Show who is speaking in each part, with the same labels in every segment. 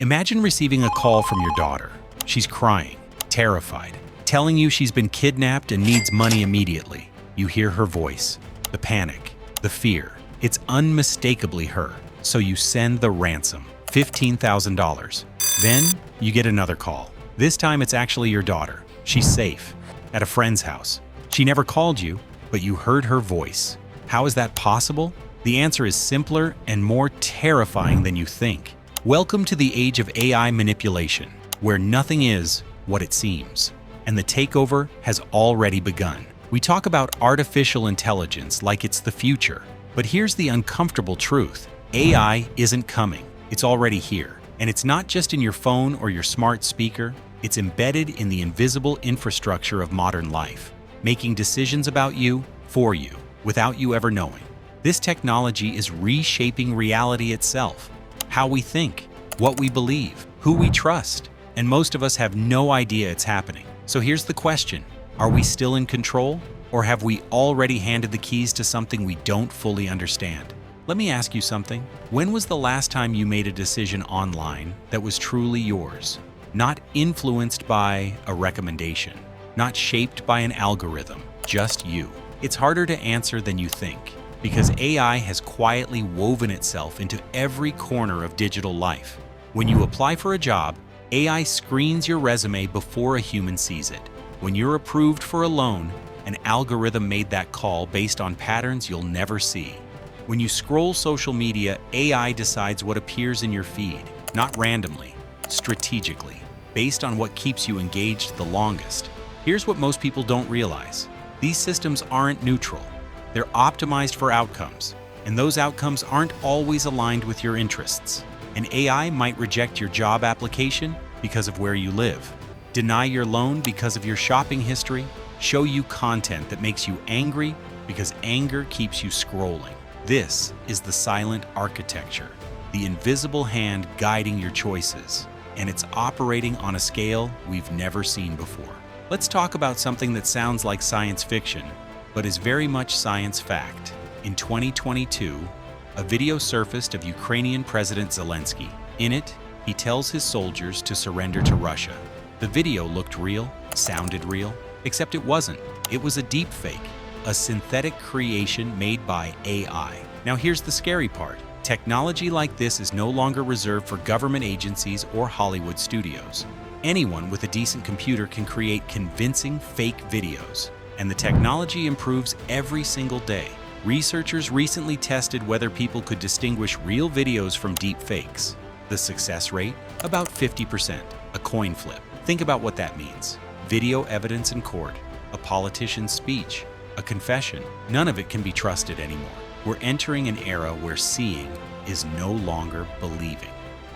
Speaker 1: Imagine receiving a call from your daughter. She's crying, terrified, telling you she's been kidnapped and needs money immediately. You hear her voice, the panic, the fear. It's unmistakably her. So you send the ransom, $15,000. Then you get another call. This time it's actually your daughter. She's safe, at a friend's house. She never called you, but you heard her voice. How is that possible? The answer is simpler and more terrifying than you think. Welcome to the age of AI manipulation, where nothing is what it seems, and the takeover has already begun. We talk about artificial intelligence like it's the future, but here's the uncomfortable truth. AI isn't coming. It's already here. And it's not just in your phone or your smart speaker, it's embedded in the invisible infrastructure of modern life, making decisions about you, for you, without you ever knowing. This technology is reshaping reality itself, how we think, what we believe, who we trust, and most of us have no idea it's happening. So here's the question: are we still in control, or have we already handed the keys to something we don't fully understand? Let me ask you something. When was the last time you made a decision online that was truly yours? Not influenced by a recommendation, not shaped by an algorithm, just you. It's harder to answer than you think, because AI has quietly woven itself into every corner of digital life. When you apply for a job, AI screens your resume before a human sees it. When you're approved for a loan, an algorithm made that call based on patterns you'll never see. When you scroll social media, AI decides what appears in your feed, not randomly, strategically, based on what keeps you engaged the longest. Here's what most people don't realize. These systems aren't neutral. They're optimized for outcomes, and those outcomes aren't always aligned with your interests. An AI might reject your job application because of where you live, deny your loan because of your shopping history, show you content that makes you angry because anger keeps you scrolling. This is the silent architecture, the invisible hand guiding your choices, and it's operating on a scale we've never seen before. Let's talk about something that sounds like science fiction, but is very much science fact. In 2022, a video surfaced of Ukrainian President Zelensky. In it, he tells his soldiers to surrender to Russia. The video looked real, sounded real, except it wasn't. It was a deepfake, a synthetic creation made by AI. Now here's the scary part. Technology like this is no longer reserved for government agencies or Hollywood studios. Anyone with a decent computer can create convincing fake videos, and the technology improves every single day. Researchers recently tested whether people could distinguish real videos from deepfakes. The success rate? About 50%, a coin flip. Think about what that means. Video evidence in court, a politician's speech, a confession. None of it can be trusted anymore. We're entering an era where seeing is no longer believing.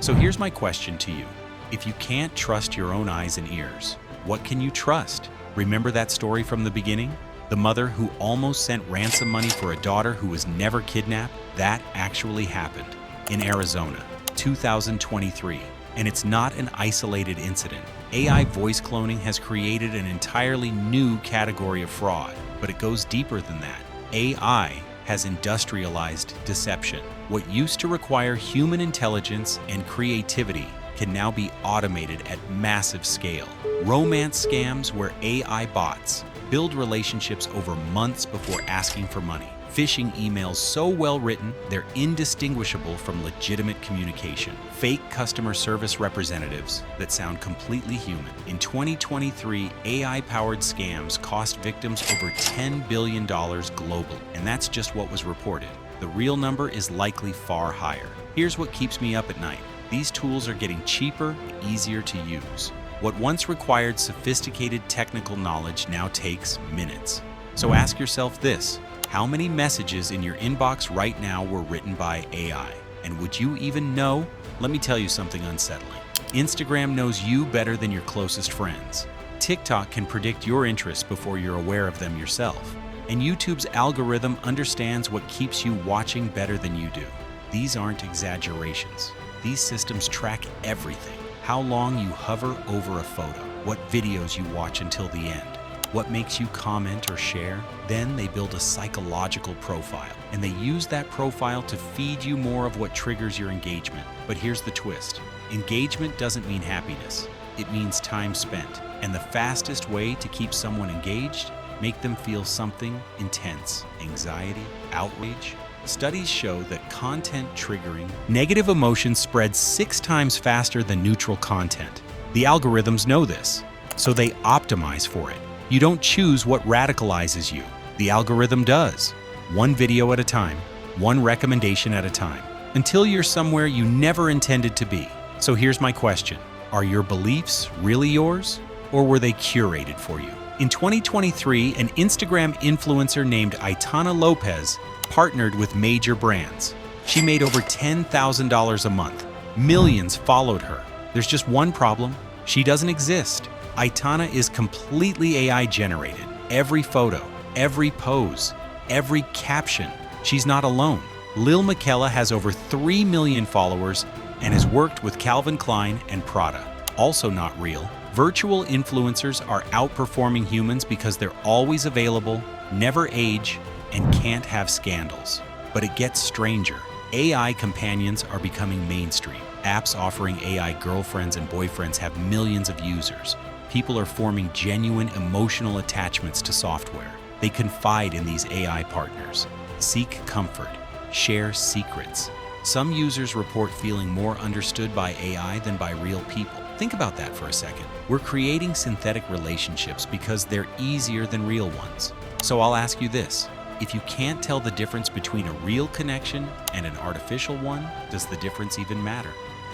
Speaker 1: So here's my question to you. If you can't trust your own eyes and ears, what can you trust? Remember that story from the beginning? The mother who almost sent ransom money for a daughter who was never kidnapped? That actually happened in Arizona, 2023. And it's not an isolated incident. AI voice cloning has created an entirely new category of fraud, but it goes deeper than that. AI has industrialized deception. What used to require human intelligence and creativity can now be automated at massive scale. Romance scams where AI bots build relationships over months before asking for money. Phishing emails so well written, they're indistinguishable from legitimate communication. Fake customer service representatives that sound completely human. In 2023, AI-powered scams cost victims over $10 billion globally, and that's just what was reported. The real number is likely far higher. Here's what keeps me up at night. These tools are getting cheaper and easier to use. What once required sophisticated technical knowledge now takes minutes. So ask yourself this: how many messages in your inbox right now were written by AI? And would you even know? Let me tell you something unsettling. Instagram knows you better than your closest friends. TikTok can predict your interests before you're aware of them yourself. And YouTube's algorithm understands what keeps you watching better than you do. These aren't exaggerations. These systems track everything. How long you hover over a photo, what videos you watch until the end, what makes you comment or share. Then they build a psychological profile, and they use that profile to feed you more of what triggers your engagement. But here's the twist. Engagement doesn't mean happiness. It means time spent. And the fastest way to keep someone engaged, make them feel something intense, anxiety, outrage. Studies show that content triggering negative emotions spread 6 times faster than neutral content. The algorithms know this, so they optimize for it. You don't choose what radicalizes you. The algorithm does. One video at a time, one recommendation at a time, until you're somewhere you never intended to be. So here's my question. Are your beliefs really yours, or were they curated for you? In 2023, an Instagram influencer named Aitana Lopez partnered with major brands. She made over $10,000 a month. Millions followed her. There's just one problem. She doesn't exist. Aitana is completely AI generated. Every photo, every pose, every caption. She's not alone. Lil Miquela has over 3 million followers and has worked with Calvin Klein and Prada. Also not real. Virtual influencers are outperforming humans because they're always available, never age, and can't have scandals. But it gets stranger. AI companions are becoming mainstream. Apps offering AI girlfriends and boyfriends have millions of users. People are forming genuine emotional attachments to software. They confide in these AI partners, seek comfort, share secrets. Some users report feeling more understood by AI than by real people. Think about that for a second. We're creating synthetic relationships because they're easier than real ones. So I'll ask you this. If you can't tell the difference between a real connection and an artificial one, does the difference even matter?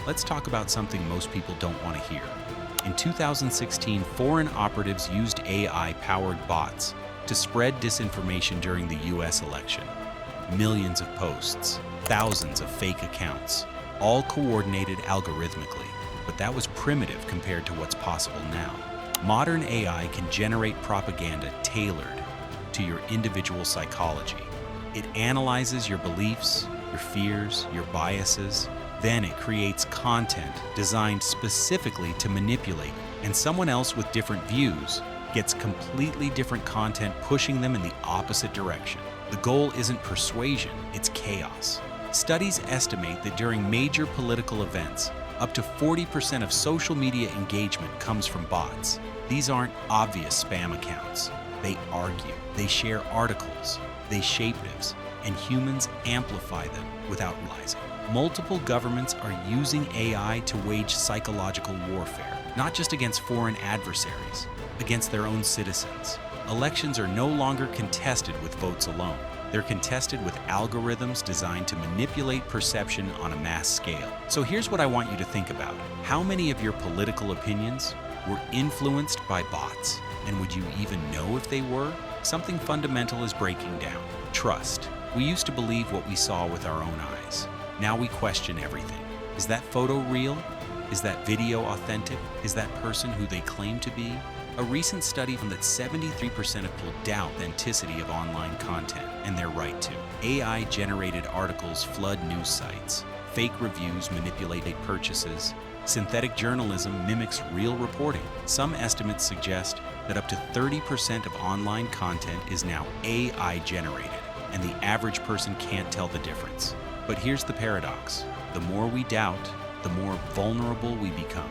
Speaker 1: Let's talk about something most people don't want to hear. In 2016, foreign operatives used AI-powered bots to spread disinformation during the US election. Millions of posts, thousands of fake accounts, all coordinated algorithmically. But that was primitive compared to what's possible now. Modern AI can generate propaganda tailored to your individual psychology. It analyzes your beliefs, your fears, your biases. Then it creates content designed specifically to manipulate, and someone else with different views gets completely different content pushing them in the opposite direction. The goal isn't persuasion, it's chaos. Studies estimate that during major political events, up to 40% of social media engagement comes from bots. These aren't obvious spam accounts. They argue, they share articles, they shape narratives, and humans amplify them without realizing. Multiple governments are using AI to wage psychological warfare, not just against foreign adversaries, against their own citizens. Elections are no longer contested with votes alone. They're contested with algorithms designed to manipulate perception on a mass scale. So here's what I want you to think about. How many of your political opinions were influenced by bots? And would you even know if they were? Something fundamental is breaking down. Trust. We used to believe what we saw with our own eyes. Now we question everything. Is that photo real? Is that video authentic? Is that person who they claim to be? A recent study found that 73% of people doubt the authenticity of online content, and they're right to. AI-generated articles flood news sites. Fake reviews manipulate purchases. Synthetic journalism mimics real reporting. Some estimates suggest that up to 30% of online content is now AI-generated, and the average person can't tell the difference. But here's the paradox. The more we doubt, the more vulnerable we become.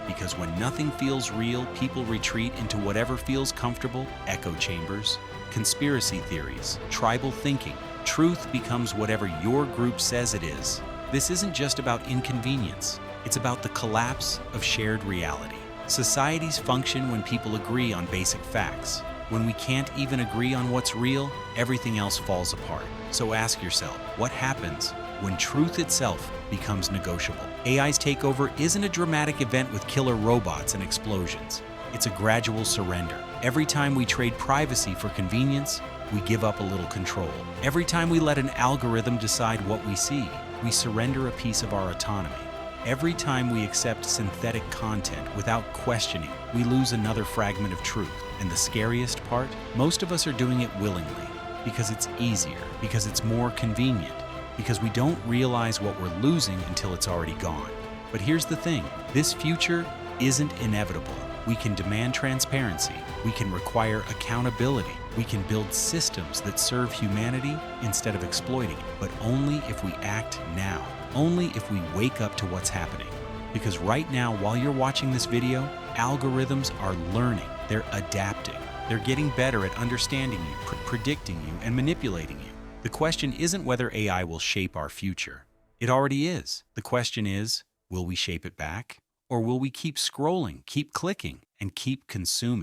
Speaker 1: Because when nothing feels real, people retreat into whatever feels comfortable, echo chambers, conspiracy theories, tribal thinking. Truth becomes whatever your group says it is. This isn't just about inconvenience. It's about the collapse of shared reality. Societies function when people agree on basic facts. When we can't even agree on what's real, everything else falls apart. So ask yourself, what happens when truth itself becomes negotiable? AI's takeover isn't a dramatic event with killer robots and explosions. It's a gradual surrender. Every time we trade privacy for convenience, we give up a little control. Every time we let an algorithm decide what we see, we surrender a piece of our autonomy. Every time we accept synthetic content without questioning, we lose another fragment of truth. And the scariest part? Most of us are doing it willingly, because it's easier, because it's more convenient, because we don't realize what we're losing until it's already gone. But here's the thing, this future isn't inevitable. We can demand transparency, we can require accountability, we can build systems that serve humanity instead of exploiting it, but only if we act now, only if we wake up to what's happening. Because right now, while you're watching this video, algorithms are learning, they're adapting. They're getting better at understanding you, predicting you, and manipulating you. The question isn't whether AI will shape our future. It already is. The question is, will we shape it back? Or will we keep scrolling, keep clicking, and keep consuming?